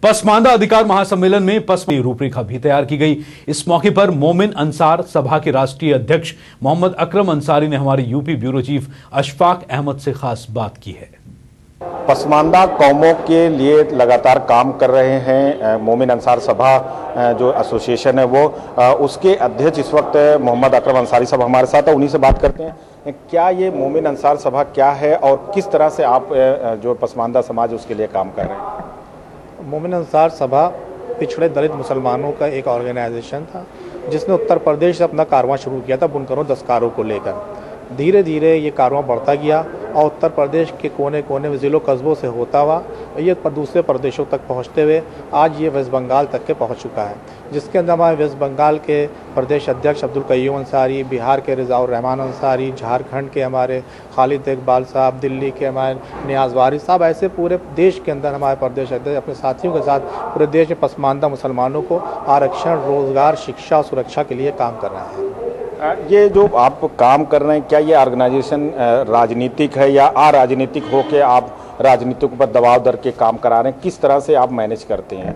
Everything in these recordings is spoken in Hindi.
पसमानदा अधिकार महासम्मेलन में पसमानदा रूपरेखा भी तैयार की गई। इस मौके पर मोमिन अंसार सभा के राष्ट्रीय अध्यक्ष मोहम्मद अकरम अंसारी ने हमारे UP bureau chief Ashfaq Ahmad से खास बात की है। पसमानदा कौमों के लिए लगातार काम कर रहे हैं मोमिन अंसार सभा जो एसोसिएशन है वो उसके अध्यक्ष इस वक्त मोहम्मद अकरम अंसारी साहब हमारे साथ है, उन्हीं से बात करते हैं। क्या ये मोमिन अंसार सभा क्या है और किस तरह से आप जो पसमानदा समाज उसके लिए काम कर रहे हैं? मोमिन अंसार सभा पिछड़े दलित मुसलमानों का एक ऑर्गेनाइजेशन था जिसने उत्तर प्रदेश से अपना कारवां शुरू किया था बुनकरों दस्तकारों को लेकर। धीरे धीरे ये कारवां बढ़ता गया और उत्तर प्रदेश के कोने कोने में ज़िलों कस्बों से होता हुआ ये दूसरे प्रदेशों तक पहुंचते हुए आज ये वेस्ट बंगाल तक के पहुंच चुका है, जिसके अंदर हमारे वेस्ट बंगाल के प्रदेश अध्यक्ष अब्दुल कय्यूम अंसारी, बिहार के रिज़ाउर रहमान अंसारी, झारखंड के हमारे खालिद इकबाल साहब, दिल्ली के हमारे नियाज़ वारिस साहब, ऐसे पूरे देश के अंदर हमारे प्रदेश अध्यक्ष अपने साथियों के साथ पूरे देश में पसमानदा मुसलमानों को आरक्षण, रोजगार, शिक्षा और सुरक्षा के लिए काम कर रहे हैं। ये जो आप काम कर रहे हैं क्या ये ऑर्गेनाइजेशन राजनीतिक है या अराजनीतिक हो के आप राजनीतिक पर दबाव दर के काम करा रहे हैं? किस तरह से आप मैनेज करते हैं?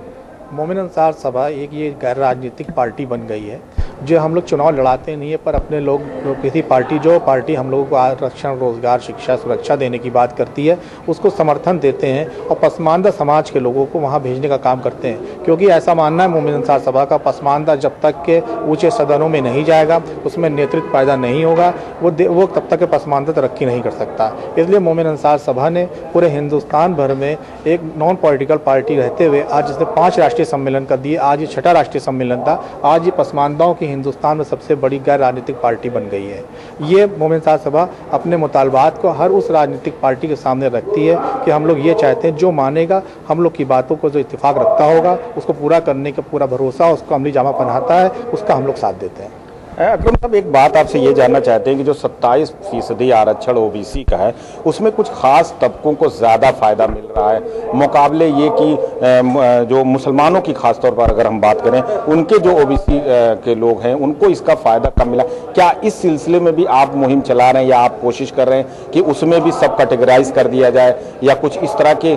मोमिन अंसार सभा एक ये गैर राजनीतिक पार्टी बन गई है जो हम लोग चुनाव लड़ाते नहीं है, पर अपने लोग किसी पार्टी हम लोगों को आरक्षण, रोजगार, शिक्षा, सुरक्षा देने की बात करती है उसको समर्थन देते हैं और पसमानदा समाज के लोगों को वहाँ भेजने का काम करते हैं, क्योंकि ऐसा मानना है मोमिन अंसार सभा का पसमानदा जब तक के ऊंचे सदनों में नहीं जाएगा, उसमें नेतृत्व पैदा नहीं होगा, वो तब तक के पसमानदा तरक्की नहीं कर सकता। इसलिए मोमिन अंसार सभा ने पूरे हिंदुस्तान भर में एक नॉन पॉलिटिकल पार्टी रहते हुए आज जिसने 5 राष्ट्रीय सम्मेलन कर दिए, आज ये 6ठा राष्ट्रीय सम्मेलन था, आज ये पसमानदाओं की हिंदुस्तान में सबसे बड़ी गैर राजनीतिक पार्टी बन गई है। ये मोमिन अंसार सभा अपने मुतालबात को हर उस राजनीतिक पार्टी के सामने रखती है कि हम लोग ये चाहते हैं जो मानेगा, हम लोग की बातों को जो इत्तेफाक रखता होगा उसको पूरा करने का पूरा भरोसा उसको अमली जामा पहनाता है, उसका हम लोग साथ देते हैं। अकरम साहब, एक बात आपसे ये जानना चाहते हैं कि जो 27% आरक्षण ओबीसी का है उसमें कुछ खास तबकों को ज़्यादा फ़ायदा मिल रहा है मुकाबले ये कि जो मुसलमानों की खास तौर पर अगर हम बात करें उनके जो ओबीसी के लोग हैं उनको इसका फ़ायदा कम मिला। क्या इस सिलसिले में भी आप मुहिम चला रहे हैं या आप कोशिश कर रहे हैं कि उसमें भी सब कैटेगराइज कर दिया जाए या कुछ इस तरह के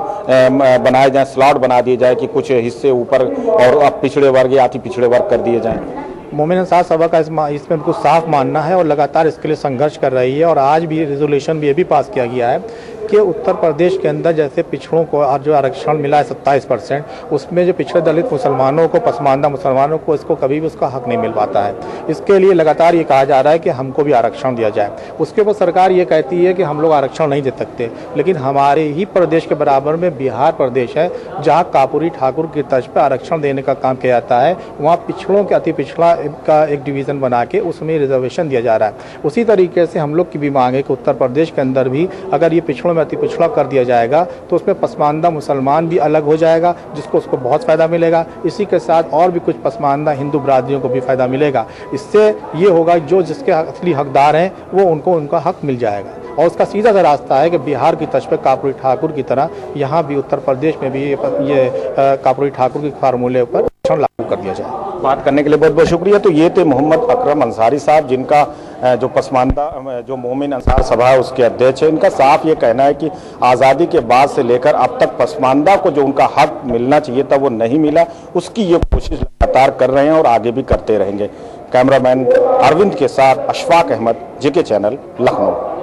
बनाए जाए, स्लॉट बना दिए जाए कि कुछ हिस्से ऊपर और अब पिछड़े वर्ग या अति पिछड़े वर्ग कर दिए जाएँ? मोमिन अंसार सभा का इसमें बिल्कुल साफ मानना है और लगातार इसके लिए संघर्ष कर रही है और आज भी रेजोल्यूशन भी ये भी पास किया गया है कि उत्तर प्रदेश के अंदर जैसे पिछड़ों को आज जो आरक्षण मिला है 27%, उसमें जो पिछड़े दलित मुसलमानों को, पसमानदा मुसलमानों को इसको कभी भी उसका हक नहीं मिल पाता है। इसके लिए लगातार ये कहा जा रहा है कि हमको भी आरक्षण दिया जाए। उसके ऊपर सरकार ये कहती है कि हम लोग आरक्षण नहीं दे सकते, लेकिन हमारे ही प्रदेश के बराबर में बिहार प्रदेश है जहाँ कापुरी ठाकुर की तर्ज पर आरक्षण देने का काम किया जाता है। वहाँ पिछड़ों के अति पिछड़ा का एक डिवीज़न बना के उसमें रिजर्वेशन दिया जा रहा है। उसी तरीके से हम लोग की भी मांग है कि उत्तर प्रदेश के अंदर भी अगर ये पिछड़ों में अति पिछड़ा कर दिया जाएगा तो उसमें पसमानदा मुसलमान भी अलग हो जाएगा, जिसको उसको बहुत फ़ायदा मिलेगा। इसी के साथ और भी कुछ पसमानदा हिंदू बरादरियों को भी फ़ायदा मिलेगा। इससे ये होगा जो जिसके असली हकदार हैं वो उनको उनका हक मिल जाएगा और उसका सीधा सा रास्ता है कि बिहार की तर्ज पर कापुरी ठाकुर की तरह यहाँ भी उत्तर प्रदेश में भी ये कापुरी ठाकुर के फार्मूले पर लागू कर दिया जाए। बात करने के लिए बहुत बहुत शुक्रिया। तो ये थे मोहम्मद अकरम अंसारी साहब, जिनका जो पसमानदा जो मोमिन अंसार सभा है उसके अध्यक्ष है। इनका साफ ये कहना है कि आज़ादी के बाद से लेकर अब तक पसमानदा को जो उनका हक मिलना चाहिए था वो नहीं मिला, उसकी ये कोशिश लगातार कर रहे हैं और आगे भी करते रहेंगे। कैमरामैन अरविंद के साथ अशफाक अहमद, जेके चैनल, लखनऊ।